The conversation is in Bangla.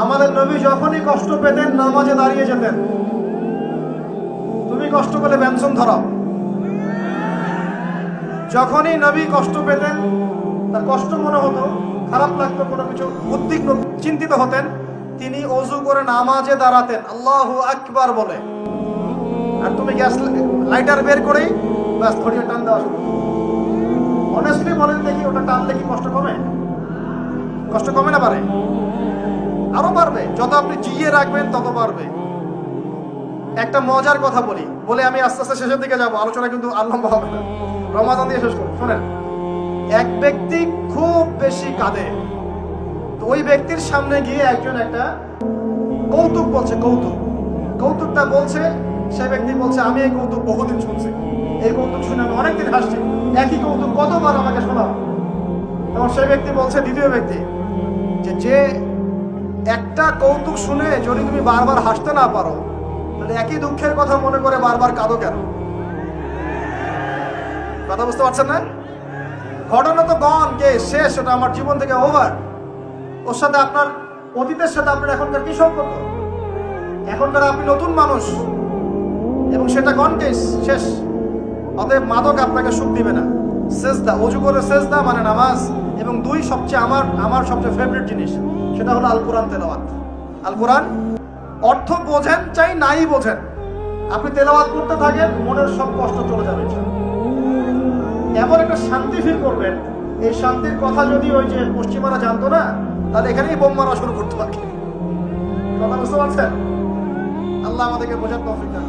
আমাদের নবী যখনই কষ্ট পেতেন নামাজে দাঁড়িয়ে যেতেন। তুমি কষ্ট পেলে ব্যঞ্জন ধরাও। যখনই নবী কষ্ট পেতেন, তার কষ্ট মনে হতো, খারাপ লাগতো, কোনো কিছু উদ্বিগ্ন চিন্তিত হতেন, তিনি ওযু করে নামাজে দাঁড়াতেন আল্লাহু আকবার বলে। আর তুমি গ্যাস লাইটার বের করেই ব্যাস খড়িয়ে টান দেওয়া শুরু। অনেস্টলি বলেন দেখি, ওটা টানলে কি কষ্ট কমে? কষ্ট কমে না? পারে, আরো বাড়বে। যত আপনি জিয়ে রাখবেন তত বাড়বে। একটা মজার কথা বলে আমি আস্তে আস্তে শেষের দিকে যাবো, আলোচনা কিন্তু লম্বা হবে না, রমাদান দিয়ে শেষ করবো। শোনেন, এক ব্যক্তি খুব বেশি কাঁদে, তো ওই ব্যক্তির সামনে গিয়ে একজন একটা কৌতুক বলছে, কৌতুকটা বলছে, সে ব্যক্তি বলছে আমি এই কৌতুক বহুদিন শুনছি, এই কৌতুক শুনে আমি অনেকদিন হাসছি, একই কৌতুক কতবার আমাকে শোনাও। তখন সেই ব্যক্তি বলছে, দ্বিতীয় ব্যক্তি, যে একটা কৌতুক শুনে যদি তুমি বারবার হাসতে না পারো, তাহলে একই দুঃখের কথা মনে করে বারবার কাঁদো কেন? কথা বুঝতে পারছেন না? ঘটনা তো গন, কে শেষ, ওটা আমার জীবন থেকে ওভার। ওর সাথে আপনার অতীতের সাথে আপনার এখনকার কি সম্পর্ক? এখনকার আপনি নতুন মানুষ এবং সেটা গন, কেস শেষ। অতএব মাদক আপনাকে সুখ দিবে না। সেজদা, ওযু করে সেজদা মানে নামাজ, এবং দুই সবচেয়ে আমার সবচেয়ে ফেভারিট জিনিস, সেটা হলো আল কোরআন তেলাওয়াত। আল কোরআন অর্থ বোঝেন চাই নাই বোঝেন, আপনি তেলাওয়াত করতে থাকেন, মনের সব কষ্ট চলে যাবে। এমন একটা শান্তি ফিল করবেন, এই শান্তির কথা যদি ওই যে পশ্চিমারা জানতো না, তাহলে এখানেই বোম মারা শুরু করতে পারে। কথা বুঝতে পারছেন? আল্লাহ আমাদেরকে বোঝার তৌফিক দান।